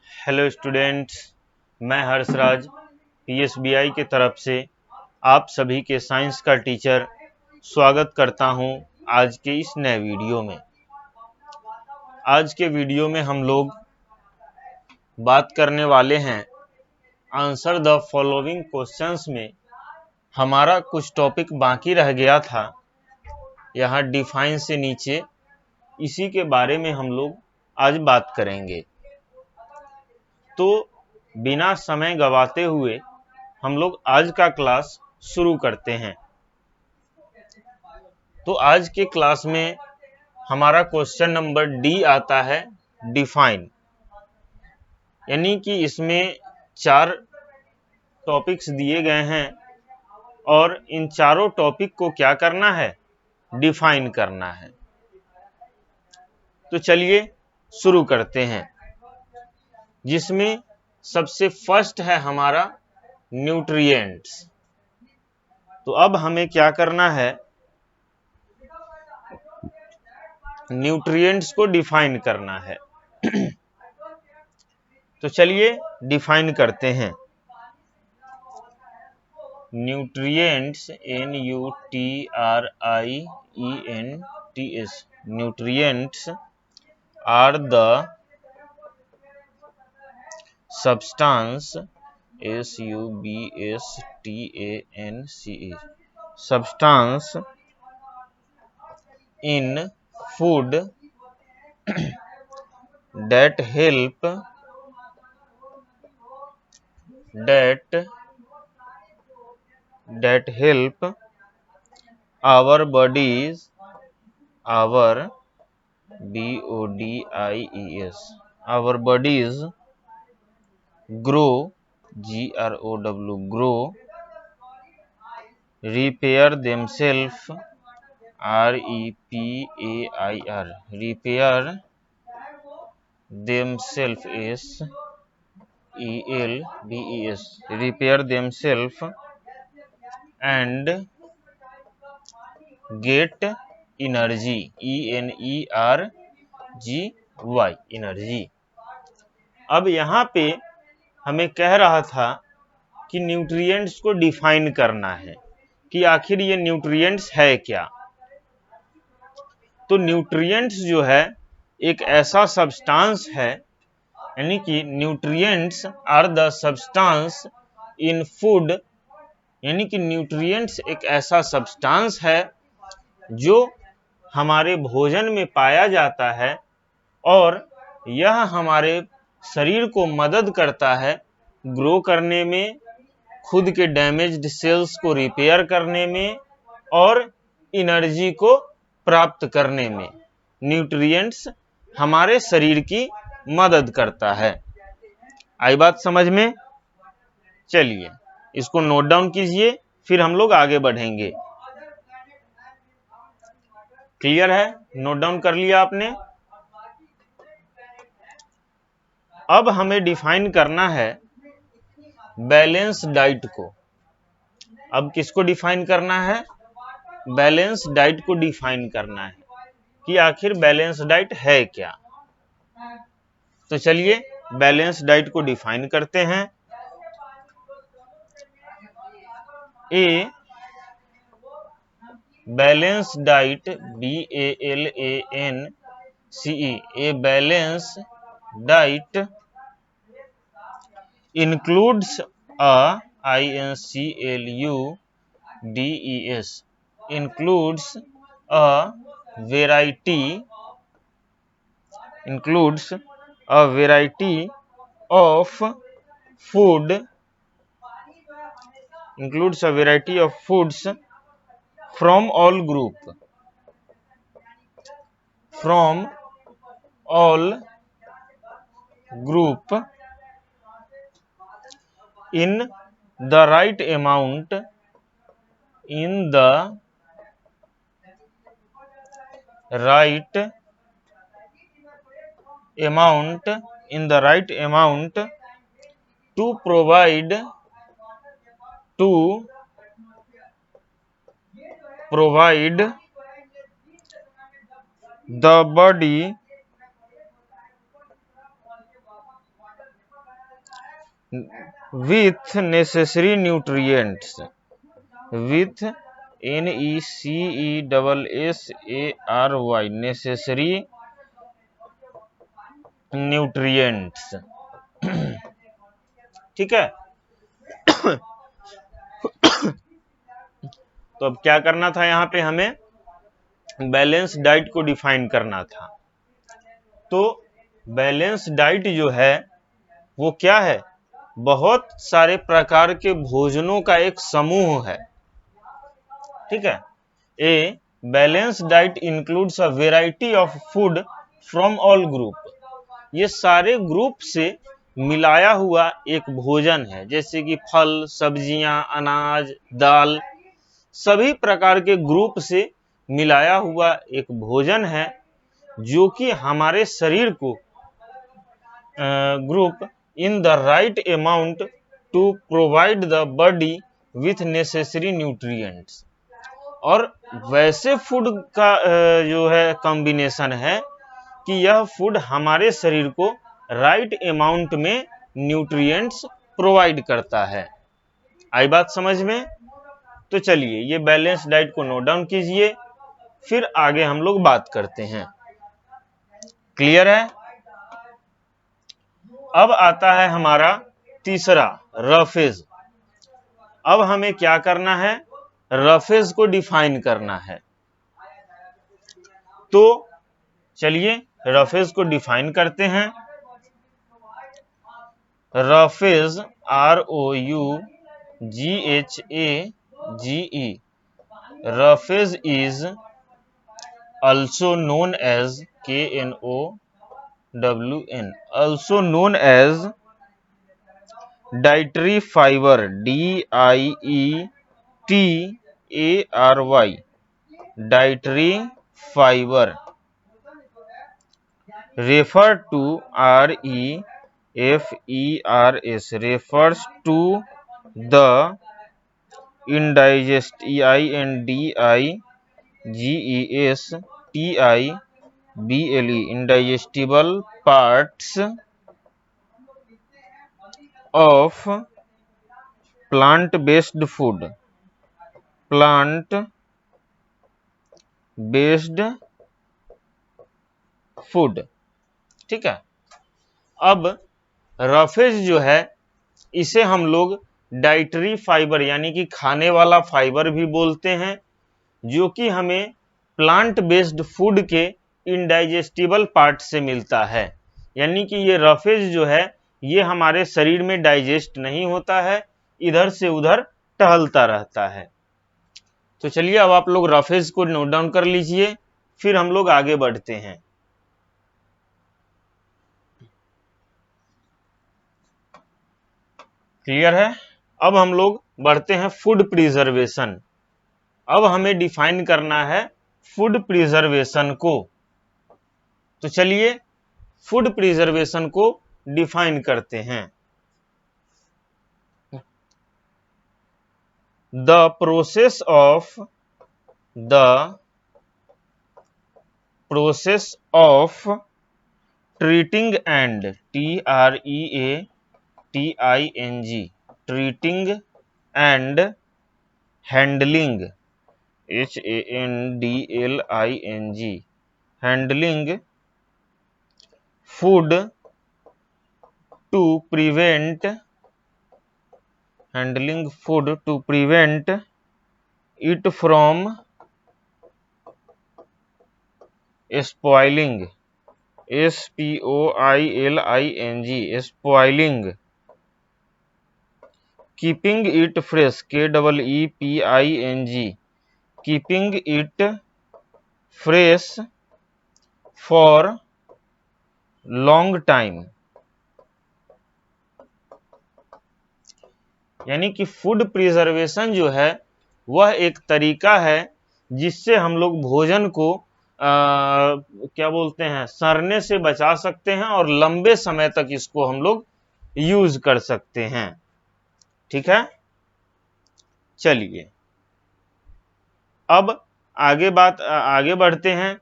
Hello students, मैं हर्षराज पीएसबीआई के तरफ से आप सभी के साइंस का टीचर स्वागत करता हूं आज के इस नए वीडियो में। आज के वीडियो में हम लोग बात करने वाले हैं आंसर द फॉलोइंग क्वेश्चंस में हमारा कुछ टॉपिक बाकी रह गया था। यहाँ डिफाइन से नीचे इसी के बारे में हम लोग आज बात करेंगे। तो बिना समय गवाते हुए हम लोग आज का क्लास शुरू करते हैं। तो आज के क्लास में हमारा क्वेश्चन नंबर डी आता है डिफाइन, यानी कि इसमें 4 टॉपिक्स दिए गए हैं और इन चारों टॉपिक को क्या करना है, डिफाइन करना है। तो चलिए शुरू करते हैं, जिसमें सबसे फर्स्ट है हमारा न्यूट्रिएंट्स। तो अब हमें क्या करना है, न्यूट्रिएंट्स को डिफाइन करना है। तो चलिए डिफाइन करते हैं। Nutrients NUTRIENTS nutrients are the substance SUBSTANCE substance in food that help our bodies grow grow, repair themselves repair themselves repair themselves and get energy energy। अब यहाँ पे हमें कह रहा था कि न्यूट्रिएंट्स को डिफाइन करना है कि आखिर ये न्यूट्रिएंट्स है क्या। तो न्यूट्रिएंट्स जो है एक ऐसा सब्सटेंस है, यानी कि nutrients are the substance in food, यानी कि न्यूट्रिएंट्स एक ऐसा सब्सटेंस है जो हमारे भोजन में पाया जाता है और यह हमारे शरीर को मदद करता है ग्रो करने में, खुद के डैमेज्ड सेल्स को रिपेयर करने में और एनर्जी को प्राप्त करने में न्यूट्रिएंट्स हमारे शरीर की मदद करता है। आई बात समझ में? चलिए इसको नोट डाउन कीजिए, फिर हम लोग आगे बढ़ेंगे। क्लियर है? नोट डाउन कर लिया आपने? अब हमें डिफाइन करना है बैलेंस डाइट को। अब किसको डिफाइन करना है? बैलेंस डाइट को डिफाइन करना है कि आखिर बैलेंस डाइट है क्या। तो चलिए बैलेंस डाइट को डिफाइन करते हैं। A balance diet BALANCE, a balance diet includes a INCLUDES includes a variety of foods from all group in the right amount to provide the body with necessary nutrients, with NECESSARY, necessary nutrients। ठीक है। तो अब क्या करना था, यहाँ पे हमें बैलेंस डाइट को डिफाइन करना था। तो बैलेंस डाइट जो है वो क्या है, बहुत सारे प्रकार के भोजनों का एक समूह है। ठीक है। A balance diet includes a variety of food from all group, ये सारे ग्रुप से मिलाया हुआ एक भोजन है, जैसे कि फल, सब्जियां, अनाज, दाल, सभी प्रकार के ग्रुप से मिलाया हुआ एक भोजन है जो कि हमारे शरीर को group in the right amount to provide the body with necessary nutrients. और वैसे फूड का जो है कॉम्बिनेशन है कि यह फूड हमारे शरीर को राइट अमाउंट में न्यूट्रिएंट्स प्रोवाइड करता है। आई बात समझ में? तो चलिए ये बैलेंस डाइट को नोट डाउन कीजिए, फिर आगे हम लोग बात करते हैं। क्लियर है? अब आता है हमारा तीसरा रफेज। अब हमें क्या करना है, रफेज को डिफाइन करना है। तो चलिए रफेज को डिफाइन करते हैं। Roughage ROUGHAGE, roughage is also known as KNOWN, also known as dietary fiber, DIETARY, dietary fiber, refer to REFERS, refers to the indigestible parts of plant-based food, plant-based food। ठीक है। अब roughage जो है इसे हम लोग डाइटरी फाइबर यानी कि खाने वाला फाइबर भी बोलते हैं, जो कि हमें प्लांट बेस्ड फूड के इनडाइजेस्टिबल पार्ट से मिलता है। यानी कि ये रफेज जो है ये हमारे शरीर में डाइजेस्ट नहीं होता है, इधर से उधर टहलता रहता है। तो चलिए अब आप लोग रफेज को नोट डाउन कर लीजिए, फिर हम लोग आगे बढ़ते हैं। क्लियर है? अब हम लोग बढ़ते हैं फूड प्रिजर्वेशन। अब हमें डिफाइन करना है फूड प्रिजर्वेशन को। तो चलिए फूड प्रिजर्वेशन को डिफाइन करते हैं। The process of treating and TREATING, treating and handling HANDLING, handling food to prevent it from spoiling, SPOILING, spoiling, keeping it fresh, KEEPING, keeping it fresh for long time। यानी कि food preservation जो है वह एक तरीका है जिससे हम लोग भोजन को क्या बोलते हैं, सड़ने से बचा सकते हैं और लंबे समय तक इसको हम लोग यूज कर सकते हैं। ठीक है। चलिए अब आगे बढ़ते हैं।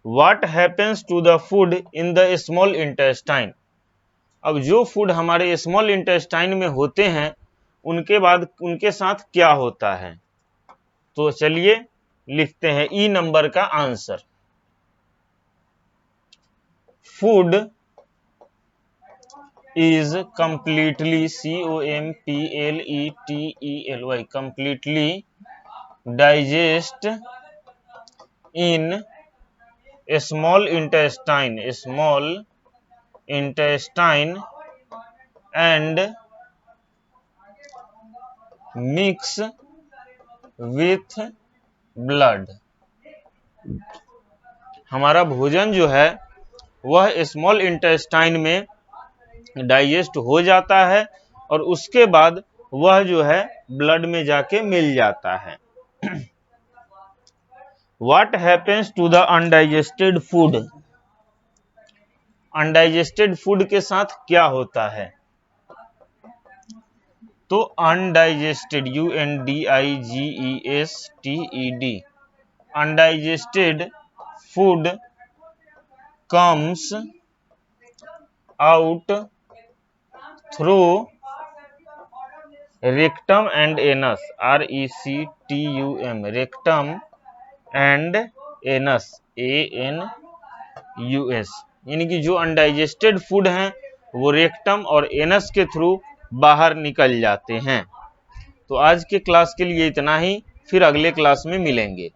What happens to the food in the small intestine. अब जो फूड हमारे स्मॉल इंटेस्टाइन में होते हैं उनके बाद उनके साथ क्या होता है, तो चलिए लिखते हैं ई नंबर का answer. Food is completely completely completely digest in small intestine and mix with blood। हमारा भोजन जो है वह स्मॉल इंटेस्टाइन में डाइजेस्ट हो जाता है और उसके बाद वह जो है ब्लड में जाके मिल जाता है। What happens to the undigested food? Undigested food के साथ क्या होता है, तो undigested UNDIGESTED undigested food comes out through rectum and anus RECTUM rectum and anus ANUS, यानी कि जो अनडाइजेस्टेड फूड हैं वो रेक्टम और एनस के थ्रू बाहर निकल जाते हैं। तो आज के क्लास के लिए इतना ही, फिर अगले क्लास में मिलेंगे।